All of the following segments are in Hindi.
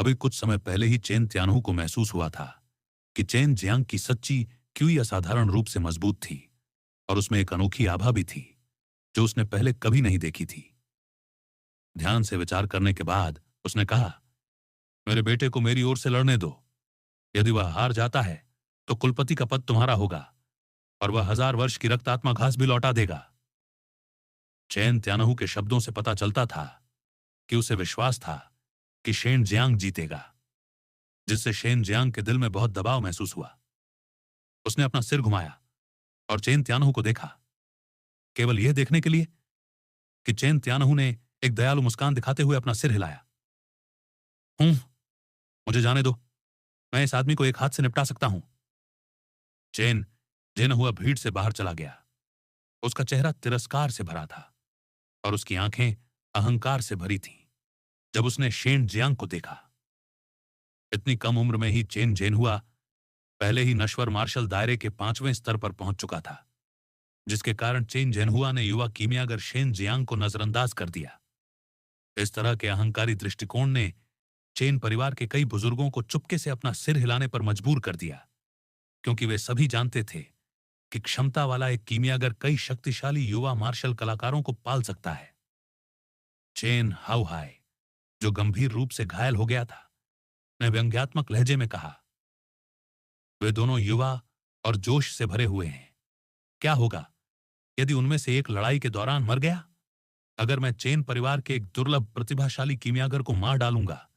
अभी कुछ समय पहले ही चेन त्यानहू को महसूस हुआ था कि चेन जियांग की सच्ची क्यूई असाधारण रूप से मजबूत थी और उसमें एक अनोखी आभा भी थी जो उसने पहले कभी नहीं देखी थी। ध्यान से विचार करने के बाद उसने कहा, मेरे बेटे को मेरी ओर से लड़ने दो। यदि वह हार जाता है तो कुलपति का पद तुम्हारा होगा और वह 1000 वर्ष की रक्तात्मा घास भी लौटा देगा। चैन त्यानहू के शब्दों से पता चलता था कि उसे विश्वास था कि शेन जियांग जीतेगा, जिससे शेन जियांग के दिल में बहुत दबाव महसूस हुआ। उसने अपना सिर घुमाया और चेन त्यानहू को देखा, केवल यह देखने के लिए कि चेन त्यानहू ने एक दयालु मुस्कान दिखाते हुए अपना सिर हिलाया। हूं, मुझे जाने दो, मैं इस आदमी को एक हाथ से निपटा सकता हूं। चेन जेन हुआ भीड़ से बाहर चला गया। उसका चेहरा तिरस्कार से भरा था और उसकी आंखें अहंकार से भरी थीं जब उसने शेन जियांग को देखा। इतनी कम उम्र में ही चेन जेन हुआ पहले ही नश्वर मार्शल दायरे के 5वें स्तर पर पहुंच चुका था, जिसके कारण चेन जेनहुआ ने युवा कीमियागर शेन जियांग को नजरअंदाज कर दिया। इस तरह के अहंकारी दृष्टिकोण ने चेन परिवार के कई बुजुर्गों को चुपके से अपना सिर हिलाने पर मजबूर कर दिया, क्योंकि वे सभी जानते थे कि क्षमता वाला एक कीमियागर कई शक्तिशाली युवा मार्शल कलाकारों को पाल सकता है। चेन हाउ हाय, जो गंभीर रूप से घायल हो गया था, ने व्यंग्यात्मक लहजे में कहा, वे दोनों युवा और जोश से भरे हुए हैं। क्या होगा यदि उनमें से एक लड़ाई के दौरान मर गया? अगर मैं चेन परिवार के एक दुर्लभ प्रतिभाशाली कीमियागर को मार डालूंगा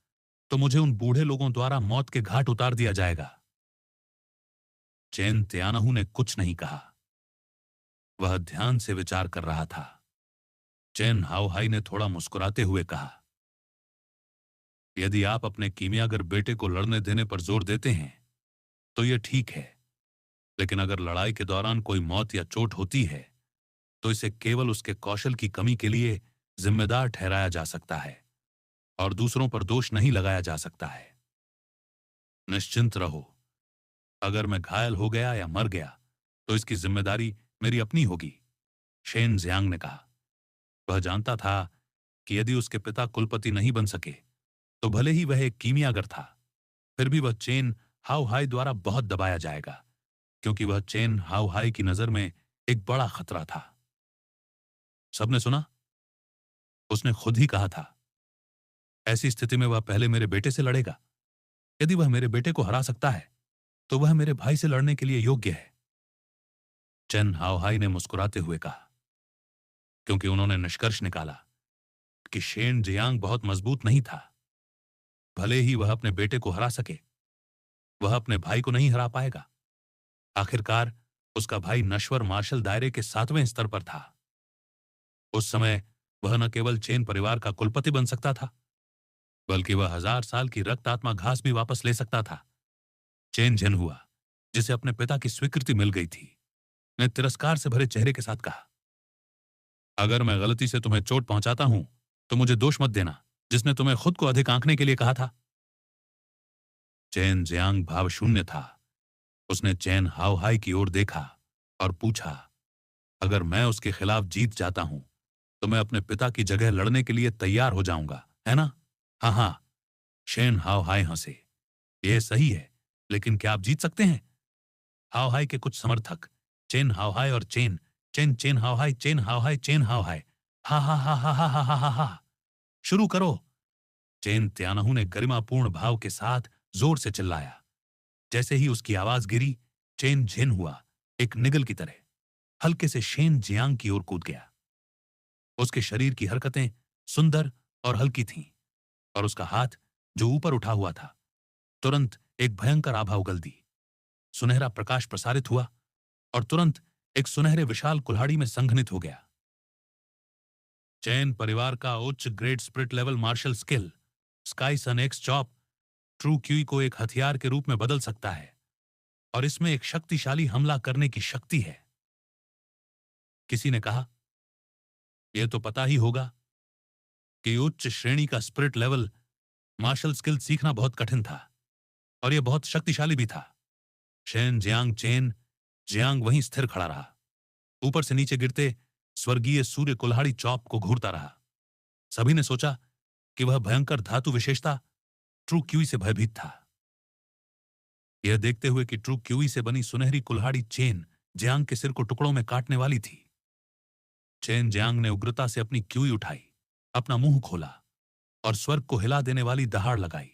तो मुझे उन बूढ़े लोगों द्वारा मौत के घाट उतार दिया जाएगा। चेन त्यानहू ने कुछ नहीं कहा। वह ध्यान से विचार कर रहा था। चेन हाउहाई ने थोड़ा मुस्कुराते हुए कहा, यदि आप अपने कीमियागर बेटे को लड़ने देने पर जोर देते हैं तो यह ठीक है, लेकिन अगर लड़ाई के दौरान कोई मौत या चोट होती है तो इसे केवल उसके कौशल की कमी के लिए जिम्मेदार ठहराया जा सकता है और दूसरों पर दोष नहीं लगाया जा सकता है। निश्चिंत रहो, अगर मैं घायल हो गया या मर गया तो इसकी जिम्मेदारी मेरी अपनी होगी, शेन जियांग ने कहा। वह जानता था कि यदि उसके पिता कुलपति नहीं बन सके तो भले ही वह एक कीमियागर था, फिर भी वह चेन हाउहाई द्वारा बहुत दबाया जाएगा, क्योंकि वह चेन हाउहाई की नजर में एक बड़ा खतरा था। सबने सुना, उसने खुद ही कहा था, ऐसी स्थिति में वह पहले मेरे बेटे से लड़ेगा। यदि वह मेरे बेटे को हरा सकता है तो वह मेरे भाई से लड़ने के लिए योग्य है। चेन हाउहाई ने मुस्कुराते हुए कहा, क्योंकि उन्होंने निष्कर्ष निकाला कि शेन जियांग बहुत मजबूत नहीं था। भले ही वह अपने बेटे को हरा सके, वह अपने भाई को नहीं हरा पाएगा। आखिरकार उसका भाई नश्वर मार्शल दायरे के 7वें स्तर पर था। उस समय वह न केवल चेन परिवार का कुलपति बन सकता था, बल्कि वह 1000 साल की रक्त आत्मा घास भी वापस ले सकता था। चेन झेन हुआ, जिसे अपने पिता की स्वीकृति मिल गई थी, ने तिरस्कार से भरे चेहरे के साथ कहा, अगर मैं गलती से तुम्हें चोट पहुंचाता हूं तो मुझे दोष मत देना, जिसने तुम्हें खुद को अधिक आंकने के लिए कहा था। चेन जियांग भावशून्य था। उसने चेन हाउहाई की ओर देखा और पूछा, अगर मैं उसके खिलाफ जीत जाता हूं तो मैं अपने पिता की जगह लड़ने के लिए तैयार हो जाऊंगा, है ना? हाँ हाँ, शेन हाउहाई हंसे। यह सही है, लेकिन क्या आप जीत सकते हैं? हाउहाई के कुछ समर्थक चेन हाउहाई और Chen Chen Chen Haohai Chen Haohai Chen Haohai हा हा हा हा हा हा हा हा हा, शुरू करो। चेन त्यानहू ने गरिमापूर्ण भाव के साथ जोर से चिल्लाया। जैसे ही उसकी आवाज गिरी, चेन झेन हुआ एक निगल की तरह हल्के से शेन जियांग की ओर कूद गया। उसके शरीर की हरकतें सुंदर और हल्की थीं और उसका हाथ जो ऊपर उठा हुआ था, तुरंत एक भयंकर आभा उगल दी। सुनहरा प्रकाश प्रसारित हुआ और तुरंत एक सुनहरे विशाल कुल्हाड़ी में संघनित हो गया। चैन परिवार का उच्च grade spirit level martial skill sky sun X chop true qi को एक हथियार के रूप में बदल सकता है और इसमें एक शक्तिशाली हमला करने की शक्ति है। किसी ने कहा, यह तो पता ही होगा कि उच्च श्रेणी का स्पिरिट लेवल मार्शल स्किल सीखना बहुत कठिन था और यह बहुत शक्तिशाली भी था। शेन जियांग चेन जियांग वहीं स्थिर खड़ा रहा, ऊपर से नीचे गिरते स्वर्गीय सूर्य कुल्हाड़ी चॉप को घूरता रहा। सभी ने सोचा कि वह भयंकर धातु विशेषता ट्रू क्यूई से भयभीत था। यह देखते हुए कि ट्रू क्यूई से बनी सुनहरी कुल्हाड़ी चेन जियांग के सिर को टुकड़ों में काटने वाली थी, चेन जियांग ने उग्रता से अपनी क्यूई उठाई, अपना मुंह खोला और स्वर्ग को हिला देने वाली दहाड़ लगाई।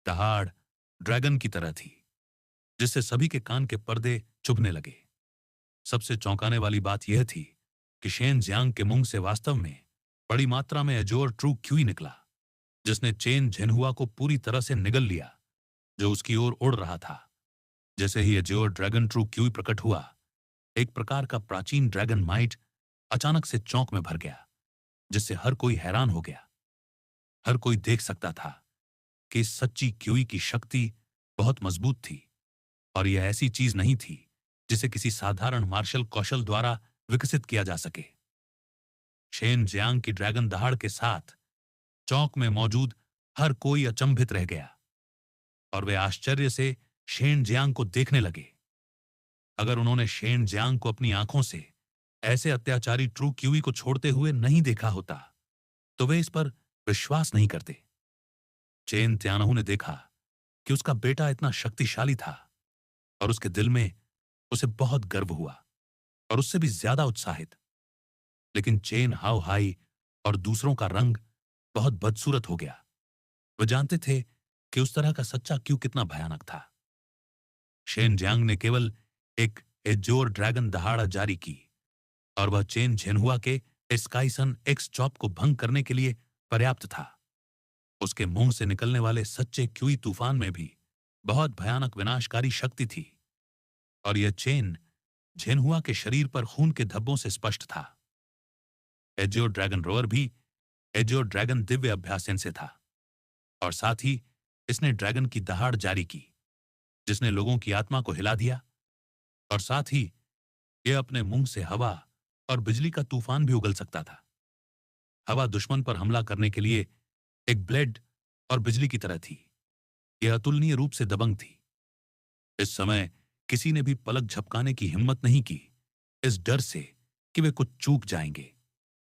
दहाड़ ड्रैगन की तरह थी, जिससे सभी के कान के पर्दे चुभने लगे। सबसे चौंकाने वाली बात यह थी कि शेन जियांग के मुंह से वास्तव में बड़ी मात्रा में अजोर ट्रू क्यूई निकला, जिसने चेन झेनहुआ को पूरी तरह से निगल लिया, जो उसकी ओर उड़ रहा था। जैसे ही अजोर ड्रैगन ट्रू क्यूई प्रकट हुआ, एक प्रकार का प्राचीन ड्रैगन माइट अचानक से चौंक में भर गया, जिससे हर कोई हैरान हो गया। हर कोई देख सकता था कि इस सच्ची क्यूई की शक्ति बहुत मजबूत थी, और यह ऐसी चीज नहीं थी जिसे किसी साधारण मार्शल कौशल द्वारा विकसित किया जा सके। शेन जियांग की ड्रैगन दहाड़ के साथ चौक में मौजूद हर कोई अचंभित रह गया, और वे आश्चर्य से शेन जियांग को देखने लगे। अगर उन्होंने शेन जियांग को अपनी आंखों से ऐसे अत्याचारी ट्रू क्यूई को छोड़ते हुए नहीं देखा होता, तो वे इस पर विश्वास नहीं करते। चेन त्यानहु ने देखा कि उसका बेटा इतना शक्तिशाली था, और उसके दिल में उसे बहुत गर्व हुआ, और उससे भी ज्यादा उत्साहित। लेकिन चेन हाउ हाई और दूसरों का रंग बहुत बदसूरत हो गया। वे जानते थे कि उस तरह का सच्चा क्यू कितना भयानक था। शेन जियांग ने केवल एक एजोर ड्रैगन दहाड़ जारी की, और वह चेन झेनहुआ के स्काईसन एक्स चॉप को भंग करने के लिए पर्याप्त था। उसके मुंह से निकलने वाले सच्चे क्यूई तूफान में भी बहुत भयानक विनाशकारी शक्ति थी, और यह चेन झेनहुआ के शरीर पर खून के धब्बों से स्पष्ट था। एजोर ड्रैगन रोअर भी एजोर ड्रैगन दिव्य अभ्यासन से था, और साथ ही इसने ड्रैगन की दहाड़ जारी की, जिसने लोगों की आत्मा को हिला दिया, और साथ ही यह अपने मुंह से हवा और बिजली का तूफान भी उगल सकता था। हवा दुश्मन पर हमला करने के लिए एक ब्लेड और बिजली की तरह थी। यह अतुलनीय रूप से दबंग थी। इस समय किसी ने भी पलक झपकाने की हिम्मत नहीं की, इस डर से कि वे कुछ चूक जाएंगे।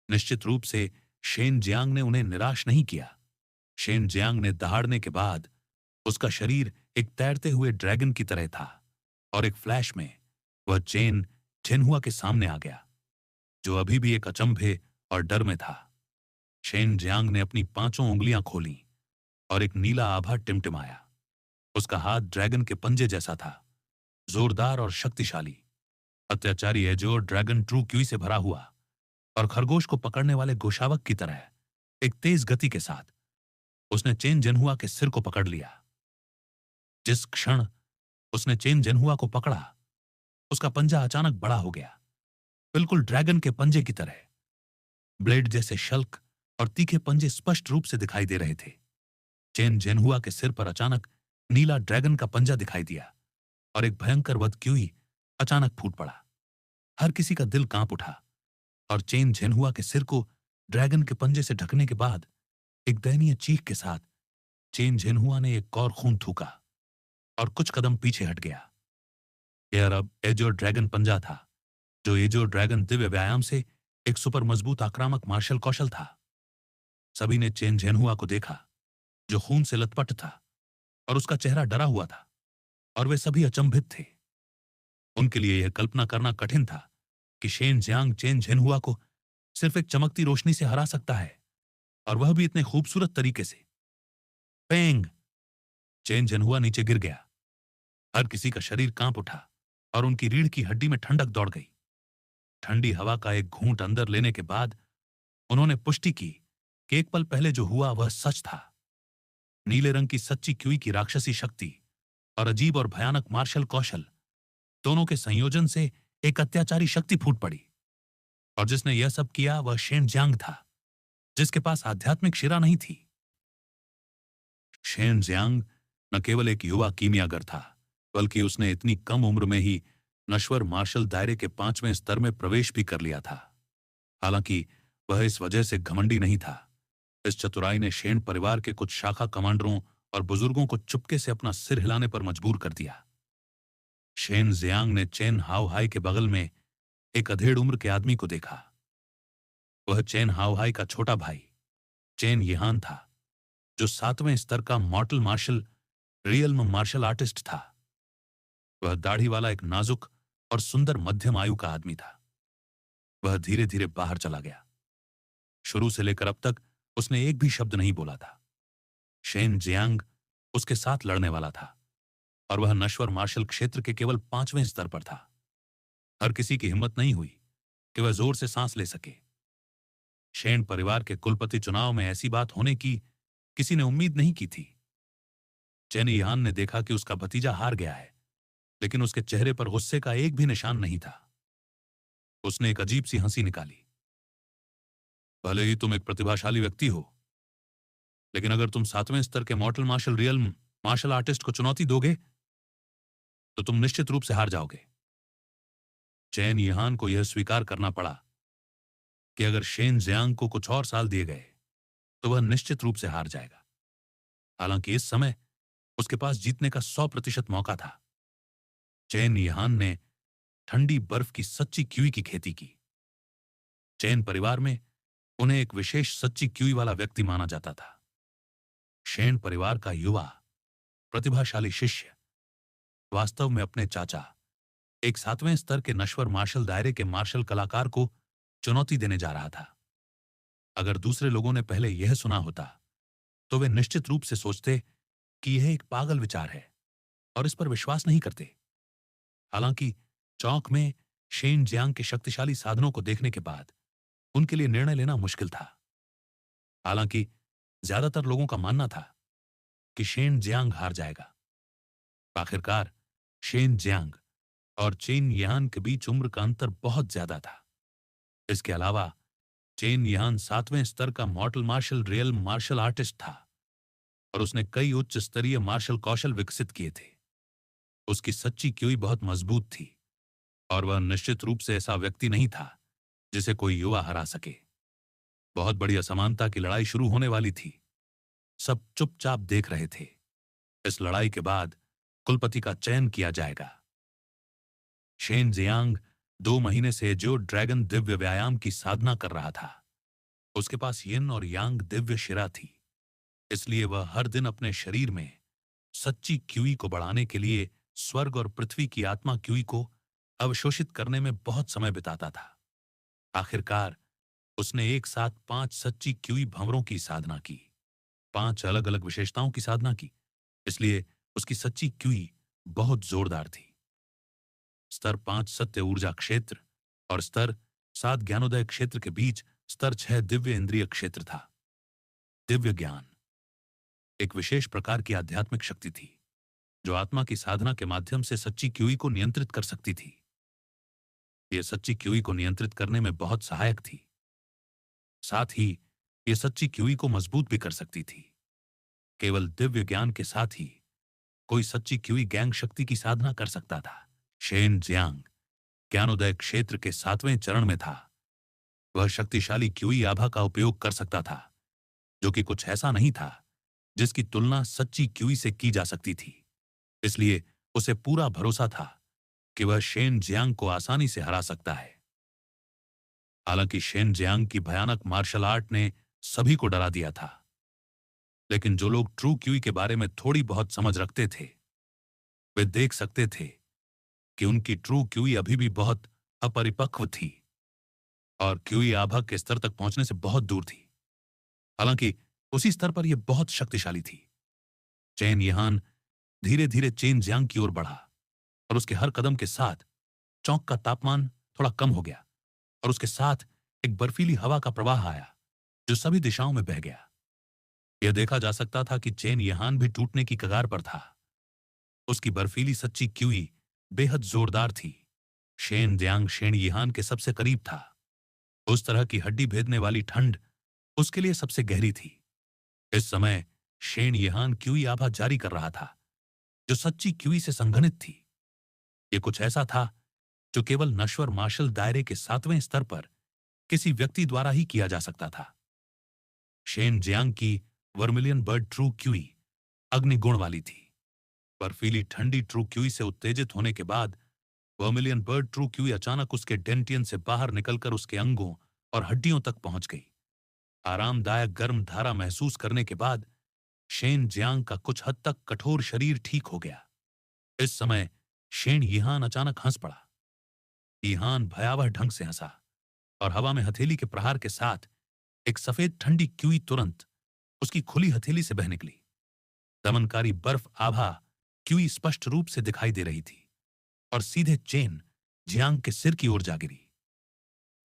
निश्चित रूप से शेन जियांग ने उन्हें निराश नहीं किया। शेन जियांग ने दहाड़ने के बाद उसका शरीर एक तैरते हुए ड्रैगन की तरह था, और एक फ्लैश में वह चेन झेनहुआ के सामने आ गया, जो अभी भी एक अचंभे और डर में था। शेन जियांग ने अपनी 5 उंगलियां खोलीं, और एक नीला आभा टिमटिमाया। उसका हाथ ड्रैगन के पंजे जैसा था, जोरदार और शक्तिशाली। अत्याचारी एजोर ड्रैगन ट्रू क्यूई से भरा हुआ, और खरगोश को पकड़ने वाले गोशावक की तरह एक तेज गति के साथ उसने चेन झेनहुआ के सिर को पकड़ लिया। जिस क्षण उसने चेन झेनहुआ को पकड़ा, उसका पंजा अचानक बड़ा हो गया, बिल्कुल ड्रैगन के पंजे की तरह। ब्लेड जैसे शल्क और तीखे पंजे स्पष्ट रूप से दिखाई दे रहे थे। चेन झेनहुआ के सिर पर अचानक नीला ड्रैगन का पंजा दिखाई दिया, और एक भयंकर वध क्यूई अचानक फूट पड़ा। हर किसी का दिल कांप उठा, और चेन झेनहुआ के सिर को ड्रैगन के पंजे से ढकने के बाद एक दयनीय चीख के साथ चेन झेनहुआ ने एक और खून थूका और कुछ कदम पीछे हट गया। यह अब एजोर ड्रैगन पंजा था, जो एजोर ड्रैगन दिव्य व्यायाम से एक सुपर मजबूत आक्रामक मार्शल कौशल था। सभी ने चेन झेनहुआ को देखा, जो खून से लथपथ था, और उसका चेहरा डरा हुआ था, और वे सभी अचंभित थे। उनके लिए यह कल्पना करना कठिन था कि शेन जियांग चेन झेनहुआ को सिर्फ एक चमकती रोशनी से हरा सकता है, और वह भी इतने खूबसूरत तरीके से। पेंग! चेन झेनहुआ नीचे गिर गया। हर किसी का शरीर कांप उठा, और उनकी रीढ़ की हड्डी में ठंडक दौड़ गई। ठंडी हवा का एक घूंट अंदर लेने के बाद उन्होंने पुष्टि की कि एक पल पहले जो हुआ वह सच था। नीले रंग की सच्ची क्यूई की राक्षसी शक्ति और अजीब और भयानक मार्शल कौशल दोनों के संयोजन से एक अत्याचारी शक्ति फूट पड़ी, और जिसने यह सब किया वह शेन जियांग था, जिसके पास आध्यात्मिक शिरा नहीं थी। शेन जियांग न केवल एक युवा कीमियागर था, बल्कि उसने इतनी कम उम्र में ही नश्वर मार्शल दायरे के 5वें स्तर में प्रवेश भी कर लिया था। हालांकि वह इस वजह से घमंडी नहीं था। इस चतुराई ने शेन परिवार के कुछ शाखा कमांडरों और बुजुर्गों को चुपके से अपना सिर हिलाने पर मजबूर कर दिया। शेन जियांग ने चेन हाउ हाई के बगल में एक अधेड़ उम्र के आदमी को देखा। वह चेन हाउ हाई का छोटा भाई चेन यिहान था, जो 7वें स्तर का mortal martial realm martial artist था। वह दाढ़ी वाला एक नाजुक और सुंदर मध्यम आयु का आदमी था। वह धीरे धीरे बाहर चला गया। शुरू से लेकर अब तक उसने एक भी शब्द नहीं बोला था। शेन जियांग उसके साथ लड़ने वाला था और वह नश्वर मार्शल क्षेत्र के केवल 5वें स्तर पर था। हर किसी की हिम्मत नहीं हुई कि वह जोर से सांस ले सके। शेन परिवार के कुलपति चुनाव में ऐसी बात होने की किसी ने उम्मीद नहीं की थी। चेन यान ने देखा कि उसका भतीजा हार गया है, लेकिन उसके चेहरे पर गुस्से का एक भी निशान नहीं था। उसने एक अजीब सी हंसी निकाली। भले ही तुम एक प्रतिभाशाली व्यक्ति हो, लेकिन अगर तुम 7वें स्तर के mortal martial realm martial artist को चुनौती दोगे तो तुम निश्चित रूप से हार जाओगे। चैन यहान को यह स्वीकार करना पड़ा कि अगर शेन जियांग को कुछ और साल दिए गए तो वह निश्चित रूप से हार जाएगा। हालांकि इस समय उसके पास जीतने का 100% मौका था। चैन यहान ने ठंडी बर्फ की सच्ची क्यूई की खेती की। चैन परिवार में उन्हें एक विशेष सच्ची क्यूई वाला व्यक्ति माना जाता था। शेन परिवार का युवा प्रतिभाशाली शिष्य वास्तव में अपने चाचा, एक 7वें स्तर के नश्वर मार्शल दायरे के मार्शल कलाकार को चुनौती देने जा रहा था। अगर दूसरे लोगों ने पहले यह सुना होता तो वे निश्चित रूप से सोचते कि यह एक पागल विचार है और इस पर विश्वास नहीं करते। हालांकि चौक में शेन जियांग के शक्तिशाली साधनों को देखने के बाद उनके लिए निर्णय लेना मुश्किल था। हालांकि ज्यादातर लोगों का मानना था कि शेन जियांग हार जाएगा। आखिरकार शेन जियांग और चेन यान के बीच उम्र का अंतर बहुत ज्यादा था। इसके अलावा चेन यान 7वें स्तर का mortal martial realm martial artist था और उसने कई उच्च स्तरीय मार्शल कौशल विकसित किए थे। उसकी सच्ची क्यूई बहुत मजबूत थी और वह निश्चित रूप से ऐसा व्यक्ति नहीं था जिसे कोई युवा हरा सके। बहुत बड़ी असमानता की लड़ाई शुरू होने वाली थी। सब चुपचाप देख रहे थे। इस लड़ाई के बाद कुलपति का चयन किया जाएगा। शेन जियांग 2 महीने से जो ड्रैगन दिव्य व्यायाम की साधना कर रहा था। उसके पास यिन और यांग दिव्य शिरा थी, इसलिए वह हर दिन अपने शरीर में सच्ची क्यूई को बढ़ाने के लिए स्वर्ग और पृथ्वी की आत्मा क्यूई को अवशोषित करने में बहुत समय बिताता था। आखिरकार उसने एक साथ 5 सच्ची क्यूई भंवरों की साधना की, 5 अलग अलग विशेषताओं की साधना की, इसलिए उसकी सच्ची क्यूई बहुत जोरदार थी। स्तर 5 सत्य ऊर्जा क्षेत्र और स्तर 7 ज्ञानोदय क्षेत्र के बीच स्तर 6 दिव्य इंद्रिय क्षेत्र था। दिव्य ज्ञान एक विशेष प्रकार की आध्यात्मिक शक्ति थी जो आत्मा की साधना के माध्यम से सच्ची क्यूई को नियंत्रित कर सकती थी। यह सच्ची क्यूई को नियंत्रित करने में बहुत सहायक थी। साथ ही यह सच्ची क्यूई को मजबूत भी कर सकती थी। केवल दिव्य ज्ञान के साथ ही कोई सच्ची क्यूई गैंग शक्ति की साधना कर सकता था। शेन जियांग ज्ञानोदय क्षेत्र के 7वें चरण में था। वह शक्तिशाली क्यूई आभा का उपयोग कर सकता था, जो कि कुछ ऐसा नहीं था जिसकी तुलना सच्ची क्यूई से की जा सकती थी। इसलिए उसे पूरा भरोसा था कि वह शेन जियांग को आसानी से हरा सकता है। हालांकि शेन जियांग की भयानक मार्शल आर्ट ने सभी को डरा दिया था, लेकिन जो लोग ट्रू क्यूई के बारे में थोड़ी बहुत समझ रखते थे वे देख सकते थे कि उनकी ट्रू क्यूई अभी भी बहुत अपरिपक्व थी और क्यूई आभा के स्तर तक पहुंचने से बहुत दूर थी। हालांकि उसी स्तर पर यह बहुत शक्तिशाली थी। चेन यहान धीरे धीरे चेन जियांग की ओर बढ़ा और उसके हर कदम के साथ चौक का तापमान थोड़ा कम हो गया और उसके साथ एक बर्फीली हवा का प्रवाह आया जो सभी दिशाओं में बह गया। यह देखा जा सकता था कि चेन यहान भी टूटने की कगार पर था। उसकी बर्फीली सच्ची क्यूई बेहद जोरदार थी। शेन जियांग शेन यहान के सबसे करीब था। उस तरह की हड्डी भेदने वाली ठंड उसके लिए सबसे गहरी थी। इस समय शेन यहान क्यूई आभा जारी कर रहा था जो सच्ची क्यूई से संघनित थी। यह कुछ ऐसा था जो केवल नश्वर मार्शल दायरे के 7वें स्तर पर किसी व्यक्ति द्वारा ही किया जा सकता था। शेन जियांग की वर्मिलियन बर्ड ट्रू क्यूई अग्निगुण वाली थी। बर्फीली ठंडी ट्रू क्यूई से उत्तेजित होने के बाद वर्मिलियन बर्ड ट्रू क्यूई अचानक उसके डेंटियन से बाहर निकलकर उसके अंगों और हड्डियों तक पहुंच गई। आरामदायक गर्म धारा महसूस करने के बाद शेन जियांग का कुछ हद तक कठोर शरीर ठीक हो गया। इस समय शेन यिहान अचानक हंस पड़ा। यिहान भयावह ढंग से हंसा और हवा में हथेली के प्रहार के साथ एक सफेद ठंडी क्यूई तुरंत उसकी खुली हथेली से बह निकली। दमनकारी बर्फ आभा क्यूई स्पष्ट रूप से दिखाई दे रही थी और सीधे चेन जियांग के सिर की ओर जा गिरी।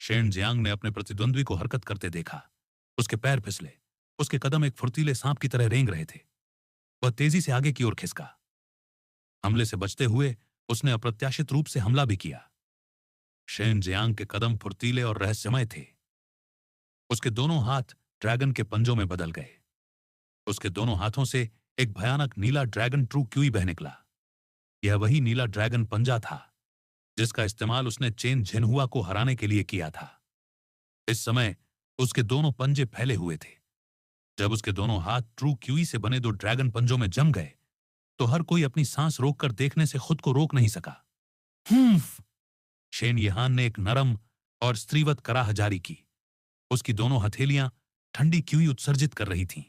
शेन जियांग ने अपने प्रतिद्वंद्वी को हरकत करते देखा। उसके पैर फिसले, उसके कदम एक फुर्तीले सांप की तरह रेंग रहे थे। वह तेजी से आगे की ओर खिसका। हमले से बचते हुए उसने अप्रत्याशित रूप से हमला भी किया। शेन जियांग के कदम फुर्तीले और रहस्यमय थे। उसके दोनों हाथ ड्रैगन के पंजों में बदल गए। उसके दोनों हाथों से एक भयानक नीला ड्रैगन ट्रू क्यूई बह निकला। यह वही नीला ड्रैगन पंजा था जिसका इस्तेमाल उसने चेन झिनहुआ को हराने के लिए किया था। इस समय उसके दोनों पंजे फैले हुए थे। जब उसके दोनों हाथ ट्रू क्यूई से बने दो ड्रैगन पंजों में जम गए तो हर कोई अपनी सांस रोककर देखने से खुद को रोक नहीं सका। हम्फ! शेन यिहान ने एक नरम और स्त्रीवत कराह जारी की। उसकी दोनों हथेलियां ठंडी क्यूई उत्सर्जित कर रही थीं।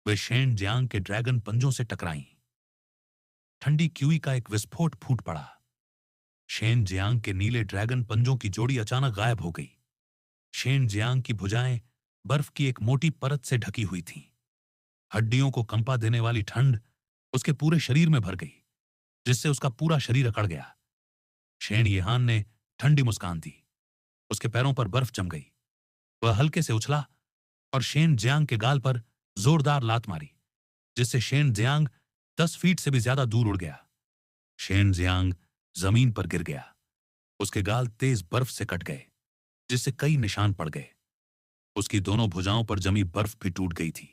वे शेन जियांग के ड्रैगन पंजों से टकराईं। ठंडी क्यूई का एक विस्फोट फूट पड़ा। शेन जियांग के नीले ड्रैगन पंजों की जोड़ी अचानक गायब हो गई। शेन जियांग की भुजाएं बर्फ की एक मोटी परत से ढकी हुई थीं। हड्डियों को कंपा देने वाली ठंड उसके पूरे शरीर में भर गई, जिससे उसका पूरा शरीर अकड़ गया। शेन यिहान ने ठंडी मुस्कान दी। उसके पैरों पर बर्फ जम गई। वह हल्के से उछला और शेन जियांग के गाल पर जोरदार लात मारी, जिससे शेन जियांग 10 फीट से भी ज्यादा दूर उड़ गया। शेन जियांग जमीन पर गिर गया। उसके गाल तेज बर्फ से कट गए, जिससे कई निशान पड़ गए। उसकी दोनों भुजाओं पर जमी बर्फ भी टूट गई थी।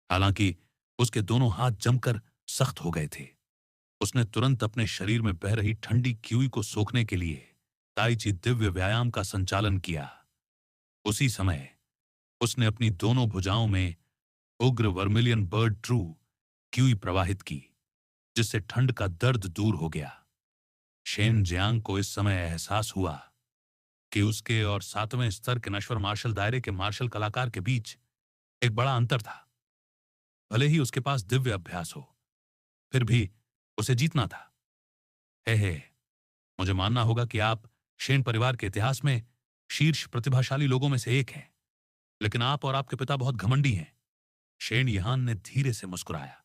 हालांकि उसके दोनों हाथ जमकर सख्त हो गए थे। उसने तुरंत अपने शरीर में बह रही ठंडी क्यूई को सोखने के लिए ताई ची दिव्य व्यायाम का संचालन किया। उसी समय उसने अपनी दोनों भुजाओं में उग्र वर्मिलियन बर्ड ट्रू क्यूई प्रवाहित की, जिससे ठंड का दर्द दूर हो गया। शेन जियांग को इस समय एहसास हुआ कि उसके और 7वें स्तर के नश्वर मार्शल दायरे के मार्शल कलाकार के बीच एक बड़ा अंतर था। भले ही उसके पास दिव्य अभ्यास हो, फिर भी उसे जीतना था। हे, मुझे मानना होगा कि आप शेन परिवार के इतिहास में शीर्ष प्रतिभाशाली लोगों में से एक हैं, लेकिन आप और आपके पिता बहुत घमंडी हैं। शेन यिहान ने धीरे से मुस्कुराया।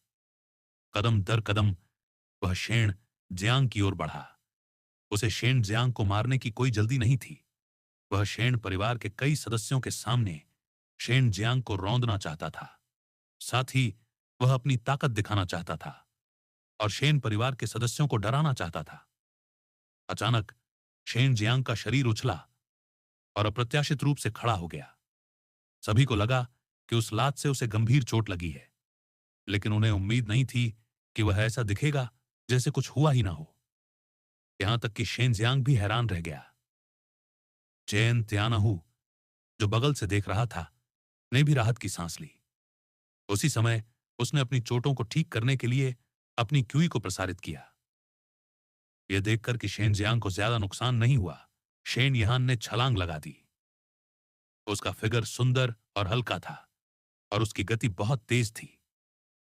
कदम दर कदम वह शेन जियांग की ओर बढ़ा। उसे शेन जियांग को मारने की कोई जल्दी नहीं थी। वह शेन परिवार के कई सदस्यों के सामने शेन जियांग को रौंदना चाहता था। साथ ही वह अपनी ताकत दिखाना चाहता था और शेन परिवार के सदस्यों को डराना चाहता था। अचानक शेन जियांग का शरीर उछला और अप्रत्याशित रूप से खड़ा हो गया। सभी को लगा कि उस लात से उसे गंभीर चोट लगी है, लेकिन उन्हें उम्मीद नहीं थी कि वह ऐसा दिखेगा जैसे कुछ हुआ ही ना हो। यहां तक कि शेन जियांग भी हैरान रह गया। चेन त्यानाहू, जो बगल से देख रहा था, ने भी राहत की सांस ली। उसी समय उसने अपनी चोटों को ठीक करने के लिए अपनी क्यूई को प्रसारित किया। यह देखकर कि शेन जियांग को ज्यादा नुकसान नहीं हुआ, शेन यिहान ने छलांग लगा दी। उसका फिगर सुंदर और हल्का था और उसकी गति बहुत तेज थी।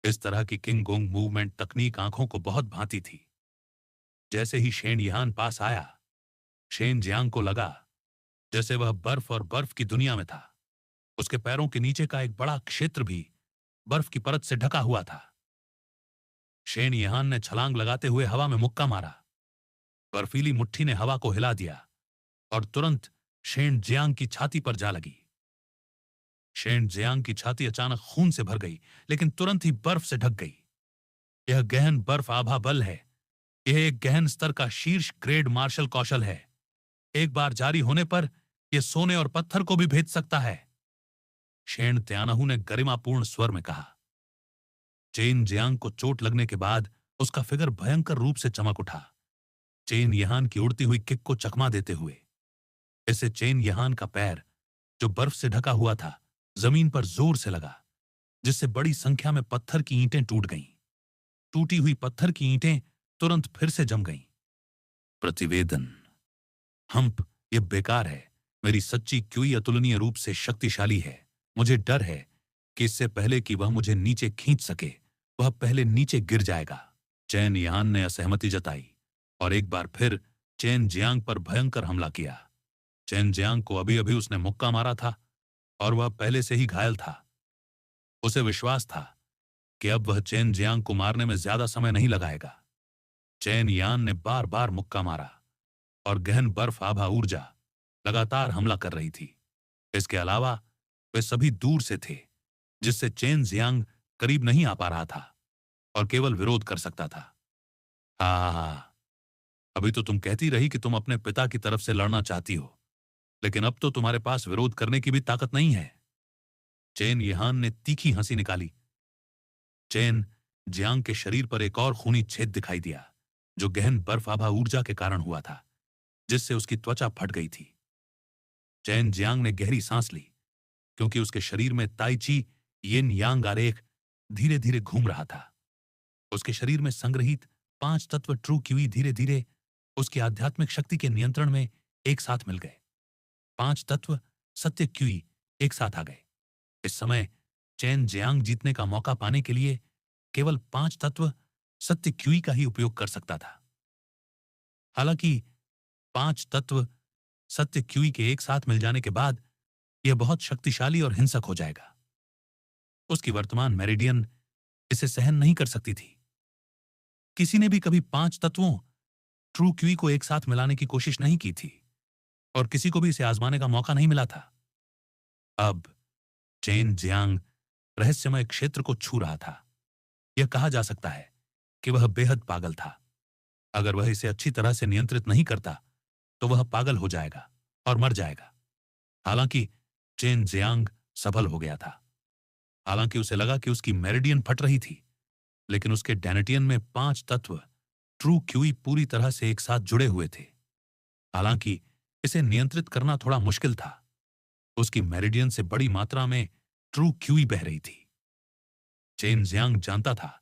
इस तरह की किंग गोंग मूवमेंट तकनीक आंखों को बहुत भाती थी। जैसे ही शेन यिहान पास आया, शेन जियांग को लगा जैसे वह बर्फ और बर्फ की दुनिया में था। उसके पैरों के नीचे का एक बड़ा क्षेत्र भी बर्फ की परत से ढका हुआ था। शेन यिहान ने छलांग लगाते हुए हवा में मुक्का मारा। बर्फीली मुट्ठी ने हवा को हिला दिया और तुरंत शेन जियांग की छाती पर जा लगी। शेन जियांग की छाती अचानक खून से भर गई, लेकिन तुरंत ही बर्फ से ढक गई। यह गहन बर्फ आभा बल है। यह एक गहन स्तर का शीर्ष ग्रेड मार्शल कौशल है। एक बार जारी होने पर यह सोने और पत्थर को भी भेद सकता है। शेन त्यानाहू ने गरिमापूर्ण स्वर में कहा। चेन जियांग को चोट लगने के बाद उसका फिगर भयंकर रूप से चमक उठा, चेन यिहान की उड़ती हुई किक को चकमा देते हुए। इससे चेन यिहान का पैर, जो बर्फ से ढका हुआ था, जमीन पर जोर से लगा, जिससे बड़ी संख्या में पत्थर की ईंटें टूट गईं। टूटी हुई पत्थर की ईंटें तुरंत फिर से जम गईं। प्रतिवेदन: हम्प, यह बेकार है। मेरी सच्ची क्यूई अतुलनीय रूप से शक्तिशाली है। मुझे डर है कि इससे पहले कि वह मुझे नीचे खींच सके, वह पहले नीचे गिर जाएगा। चैन यान ने असहमति जताई और एक बार फिर चेन जियांग पर भयंकर हमला किया। चेन जियांग को अभी अभी उसने मुक्का मारा था और वह पहले से ही घायल था। उसे विश्वास था कि अब वह चेन जियांग को मारने में ज्यादा समय नहीं लगाएगा। चेन यान ने बार बार मुक्का मारा और गहन बर्फ आभा ऊर्जा लगातार हमला कर रही थी। इसके अलावा वे सभी दूर से थे, जिससे चेन जियांग करीब नहीं आ पा रहा था और केवल विरोध कर सकता था। हाँ, अभी तो तुम कहती रही कि तुम अपने पिता की तरफ से लड़ना चाहती हो, लेकिन अब तो तुम्हारे पास विरोध करने की भी ताकत नहीं है। चेन यहान ने तीखी हंसी निकाली। चेन जियांग के शरीर पर एक और खूनी छेद दिखाई दिया, जो गहन बर्फ आभा ऊर्जा के कारण हुआ था, जिससे उसकी त्वचा फट गई थी। चेन जियांग ने गहरी सांस ली, क्योंकि उसके शरीर में ताई ची यिन यांग आरेख धीरे धीरे घूम रहा था। उसके शरीर में संग्रहित 5 तत्व ट्रू क्यूई धीरे धीरे उसकी आध्यात्मिक शक्ति के नियंत्रण में एक साथ मिल गए। 5 तत्व सत्य क्यूई एक साथ आ गए। इस समय चैन जियांग जीतने का मौका पाने के लिए केवल 5 तत्व सत्य क्यूई का ही उपयोग कर सकता था। हालांकि 5 तत्व सत्य क्यूई के एक साथ मिल जाने के बाद यह बहुत शक्तिशाली और हिंसक हो जाएगा। उसकी वर्तमान मेरिडियन इसे सहन नहीं कर सकती थी। किसी ने भी कभी 5 तत्वों ट्रू क्यूई को एक साथ मिलाने की कोशिश नहीं की थी और किसी को भी इसे आजमाने का मौका नहीं मिला था। अब चेन जियांग रहस्यमय क्षेत्र को छू रहा था। यह कहा जा सकता है कि वह बेहद पागल था। अगर वह इसे अच्छी तरह से नियंत्रित नहीं करता तो वह पागल हो जाएगा और मर जाएगा। हालांकि चेन जियांग सफल हो गया था। हालांकि उसे लगा कि उसकी मेरिडियन फट रही थी, लेकिन उसके डैनेटियन में 5 तत्व ट्रू क्यूई पूरी तरह से एक साथ जुड़े हुए थे। हालांकि इसे नियंत्रित करना थोड़ा मुश्किल था। उसकी मेरिडियन से बड़ी मात्रा में ट्रू क्यूई बह रही थी। चेन जियांग जानता था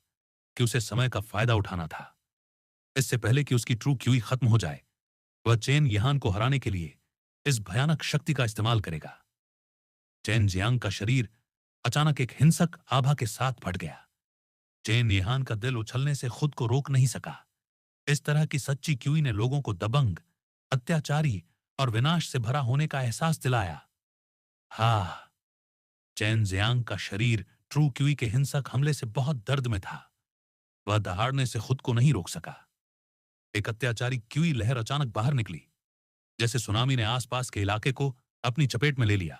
कि उसे समय का फायदा उठाना था। इससे पहले कि उसकी ट्रू क्यूई खत्म हो जाए, वह चेन यहान को हराने के लिए इस भयानक शक्ति का इस्तेमाल करेगा। चेन जियांग का शरीर अचानक एक हिंसक आभा के साथ फट गया। चेन यहान का दिल उछलने से खुद को रोक नहीं सका। इस तरह की सच्ची क्यूई ने लोगों को दबंग, अत्याचारी और विनाश से भरा होने का एहसास दिलाया। हाँ, चेन जियांग का शरीर ट्रू क्यूई के हिंसक हमले से बहुत दर्द में था। वह दहाड़ने से खुद को नहीं रोक सका। एक अत्याचारी क्यूई लहर अचानक बाहर निकली, जैसे सुनामी ने आसपास के इलाके को अपनी चपेट में ले लिया।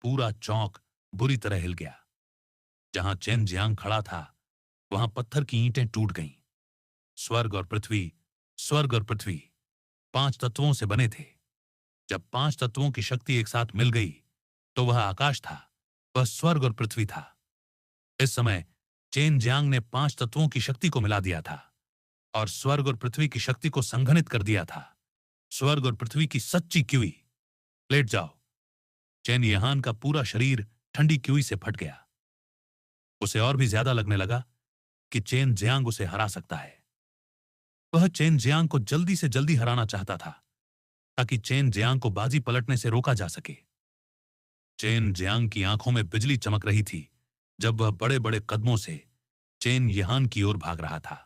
पूरा चौक बुरी तरह हिल गया। जहां चेन जियांग खड़ा था, वहां पत्थर की ईंटें टूट गईं। स्वर्ग और पृथ्वी, स्वर्ग और पृथ्वी 5 तत्वों से बने थे। जब 5 तत्वों की शक्ति एक साथ मिल गई तो वह आकाश था, वह स्वर्ग और पृथ्वी था। इस समय चेन जियांग ने 5 तत्वों की शक्ति को मिला दिया था और स्वर्ग और पृथ्वी की शक्ति को संघनित कर दिया था। स्वर्ग और पृथ्वी की सच्ची क्यूई। लेट जाओ। चेन यहान का पूरा शरीर ठंडी क्यूई से फट गया। उसे और भी ज्यादा लगने लगा कि चेन जियांग उसे हरा सकता है। वह चेन जियांग को जल्दी से जल्दी हराना चाहता था, ताकि चेन जियांग को बाजी पलटने से रोका जा सके। चेन जियांग की आंखों में बिजली चमक रही थी जब वह बड़े बड़े कदमों से चेन यहान की ओर भाग रहा था।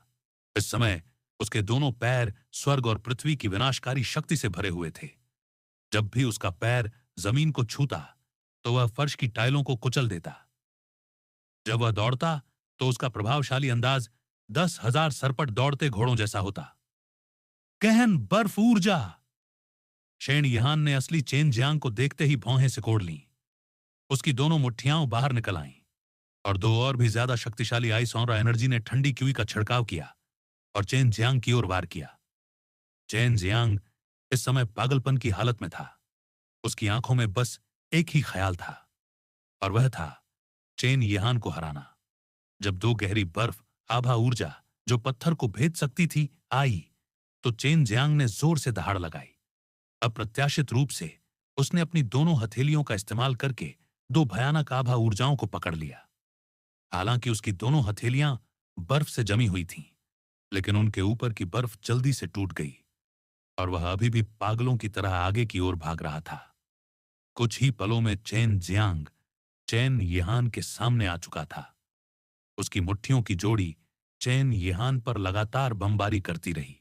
इस समय उसके दोनों पैर स्वर्ग और पृथ्वी की विनाशकारी शक्ति से भरे हुए थे। जब भी उसका पैर जमीन को छूता तो वह फर्श की टाइलों को कुचल देता। जब वह दौड़ता तो उसका प्रभावशाली अंदाज 10,000 सरपट दौड़ते घोड़ों जैसा होता। गहन बर्फ ऊर्जा। शेन यहान ने असली चेन जियांग को देखते ही भौहें सिकोड़ लीं। उसकी दोनों मुट्ठियां बाहर निकल आईं और 2 और भी ज्यादा शक्तिशाली आइस ऑरा एनर्जी ने ठंडी क्यूई का छिड़काव किया और चेन जियांग की ओर वार किया। चेन जियांग इस समय पागलपन की हालत में था। उसकी आंखों में बस एक ही ख्याल था, और वह था चेन यहान को हराना। जब 2 गहरी बर्फ आभा ऊर्जा जो पत्थर को भेद सकती थी आई, तो चेन जियांग ने जोर से दहाड़ लगाई। अप्रत्याशित रूप से उसने अपनी दोनों हथेलियों का इस्तेमाल करके 2 भयानक आभा ऊर्जाओं को पकड़ लिया। हालांकि उसकी दोनों हथेलियां बर्फ से जमी हुई थीं, लेकिन उनके ऊपर की बर्फ जल्दी से टूट गई और वह अभी भी पागलों की तरह आगे की ओर भाग रहा था। कुछ ही पलों में चेन जियांग चेन यिहान के सामने आ चुका था। उसकी मुट्ठियों की जोड़ी चेन यिहान पर लगातार बमबारी करती रही।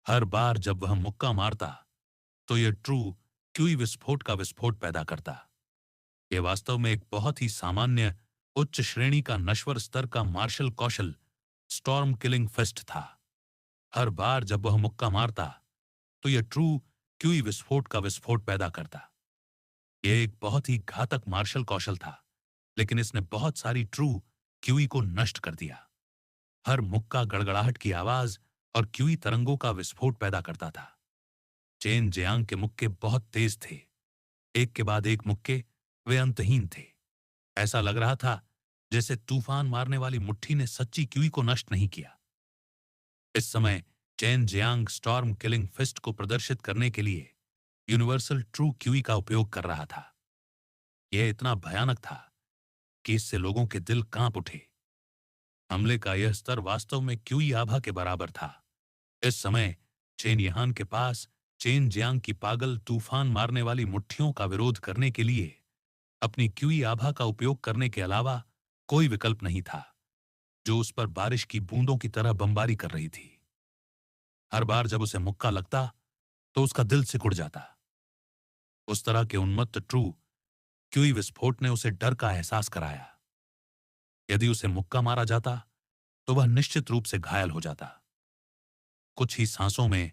हर बार जब वह मुक्का मारता तो यह ट्रू क्यूई विस्फोट का विस्फोट पैदा करता। यह वास्तव में एक बहुत ही सामान्य उच्च श्रेणी का नश्वर स्तर का मार्शल कौशल स्टॉर्म किलिंग फिस्ट था। हर बार जब वह मुक्का मारता तो यह ट्रू क्यूई विस्फोट का विस्फोट पैदा करता। यह एक बहुत ही घातक मार्शल कौशल था, लेकिन इसने बहुत सारी ट्रू क्यूई को नष्ट कर दिया। हर मुक्का गड़गड़ाहट की आवाज और क्यूई तरंगों का विस्फोट पैदा करता था। चेन जियांग के मुक्के बहुत तेज थे। एक के बाद एक मुक्के, वे अंतहीन थे। ऐसा लग रहा था जैसे तूफान मारने वाली मुट्ठी ने सच्ची क्यूई को नष्ट नहीं किया। इस समय Chen Jiang storm killing fist को प्रदर्शित करने के लिए यूनिवर्सल ट्रू क्यूई का उपयोग कर रहा था। यह इतना भयानक था कि इससे लोगों के दिल कांप उठे। हमले का यह स्तर वास्तव में क्यूई आभा के बराबर था। इस समय चेन यिहान के पास चेन जियांग की पागल तूफान मारने वाली मुट्ठियों का विरोध करने के लिए अपनी क्यूई आभा का उपयोग करने के अलावा कोई विकल्प नहीं था, जो उस पर बारिश की बूंदों की तरह बमबारी कर रही थी। हर बार जब उसे मुक्का लगता तो उसका दिल सिकुड़ जाता। उस तरह के उन्मत्त ट्रू क्यूई विस्फोट ने उसे डर का एहसास कराया। यदि उसे मुक्का मारा जाता तो वह निश्चित रूप से घायल हो जाता। कुछ ही सांसों में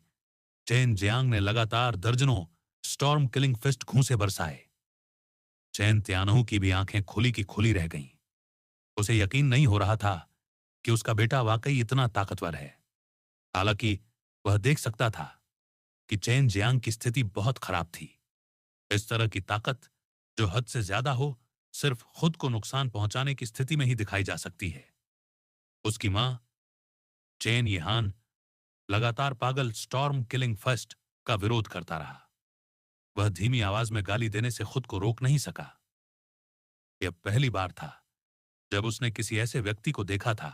चेन जियांग ने लगातार दर्जनों स्टॉर्म किलिंग फिस्ट घूंसे बरसाए। चेन त्यानहु की भी आंखें खुली की खुली रह गईं। उसे यकीन नहीं हो रहा था कि उसका बेटा वाकई इतना ताकतवर है। हालांकि वह देख सकता था कि चेन जियांग की स्थिति बहुत खराब थी। इस तरह की ताकत जो हद से ज्यादा हो, सिर्फ खुद को नुकसान पहुंचाने की स्थिति में ही दिखाई जा सकती है। उसकी मां चेन यिहान लगातार पागल स्टॉर्म किलिंग फर्स्ट का विरोध करता रहा। वह धीमी आवाज में गाली देने से खुद को रोक नहीं सका। यह पहली बार था जब उसने किसी ऐसे व्यक्ति को देखा था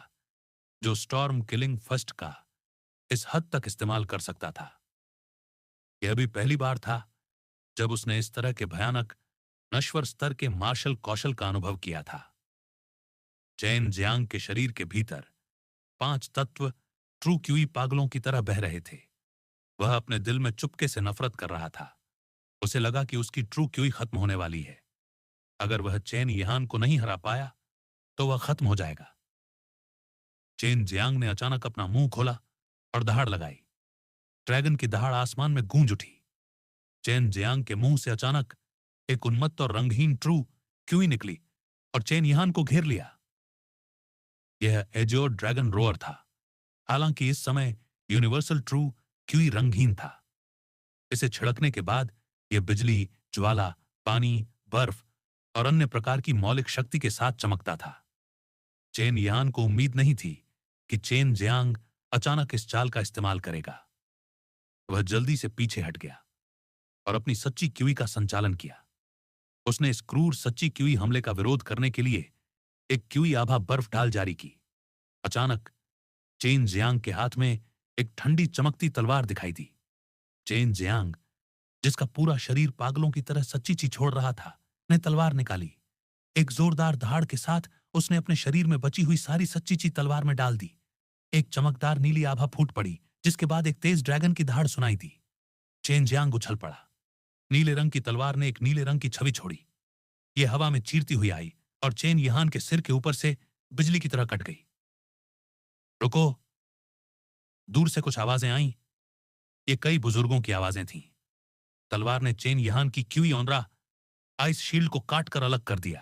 जो स्टॉर्म किलिंग फर्स्ट का इस हद तक इस्तेमाल कर सकता था। यह भी पहली बार था जब उसने इस तरह के भयानक नश्वर स्तर के मार्शल कौशल का अनुभव किया था। चेन जियांग के शरीर के भीतर 5 तत्व ट्रू क्यूई पागलों की तरह बह रहे थे। वह अपने दिल में चुपके से नफरत कर रहा था। उसे लगा कि उसकी ट्रू क्यूई खत्म होने वाली है। अगर वह चेन यिहान को नहीं हरा पाया तो वह खत्म हो जाएगा। चेन जियांग ने अचानक अपना मुंह खोला और दहाड़ लगाई। ड्रैगन की दहाड़ आसमान में गूंज उठी। चेन जियांग के मुंह से अचानक एक उन्मत्त और रंगहीन ट्रू क्यूई निकली और चेन यिहान को घेर लिया। यह एजोर ड्रैगन रोअर था। हालांकि इस समय यूनिवर्सल ट्रू क्यूई रंगहीन था। इसे छिड़कने के बाद यह बिजली, ज्वाला, पानी, बर्फ और अन्य प्रकार की मौलिक शक्ति के साथ चमकता था। चेन यिहान को उम्मीद नहीं थी कि चेन जियांग अचानक इस चाल का इस्तेमाल करेगा। वह जल्दी से पीछे हट गया और अपनी सच्ची क्यूई का संचालन किया। उसने इस क्रूर सच्ची क्यूई हमले का विरोध करने के लिए एक क्यूई आभा बर्फ ढाल जारी की। अचानक चेन जियांग के हाथ में एक ठंडी चमकती तलवार दिखाई दी। चेन जियांग, जिसका पूरा शरीर पागलों की तरह सच्ची ची छोड़ रहा था, ने तलवार निकाली। एक जोरदार दहाड़ के साथ उसने अपने शरीर में बची हुई सारी सच्ची ची तलवार में डाल दी। एक चमकदार नीली आभा फूट पड़ी, जिसके बाद एक तेज ड्रैगन की दहाड़ सुनाई दी। चेन जियांग उछल पड़ा। नीले रंग की तलवार ने एक नीले रंग की छवि छोड़ी। यह हवा में चीरती हुई आई और चेन यिहान के सिर के ऊपर से बिजली की तरह कट गई। रुको! दूर से कुछ आवाजें आईं। ये कई बुजुर्गों की आवाजें थीं। तलवार ने चेन यिहान की क्यूई ऑनरा आइस शील्ड को काटकर अलग कर दिया।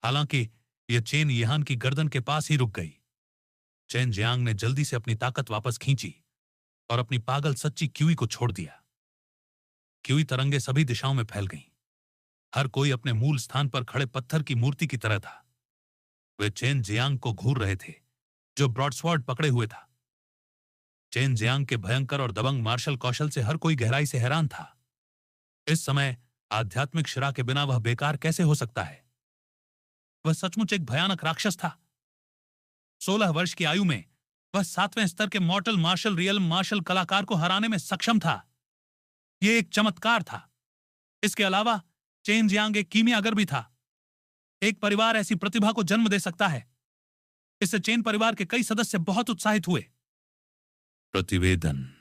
हालांकि यह चेन यिहान की गर्दन के पास ही रुक गई। चेन जियांग ने जल्दी से अपनी ताकत वापस खींची और अपनी पागल सच्ची क्यूई को छोड़ दिया। क्यूई तरंगे सभी दिशाओं में फैल गईं। हर कोई अपने मूल स्थान पर खड़े पत्थर की मूर्ति की तरह था। वे चेन जियांग को घूर रहे थे, जो ब्रॉडस्वर्ड पकड़े हुए था। चेन जियांग के भयंकर और दबंग मार्शल कौशल से हर कोई गहराई से हैरान था। इस समय आध्यात्मिक शिरा के बिना वह बेकार कैसे हो सकता है? वह सचमुच एक भयानक राक्षस था। 16 वर्ष की आयु में वह 7वें स्तर के मॉर्टल मार्शल रियल मार्शल कलाकार को हराने में सक्षम था। यह एक चमत्कार था। इसके अलावा चेन जियांग एक कीमियागर भी था। एक परिवार ऐसी प्रतिभा को जन्म दे सकता है। इससे चेन परिवार के कई सदस्य बहुत उत्साहित हुए। प्रतिवेदन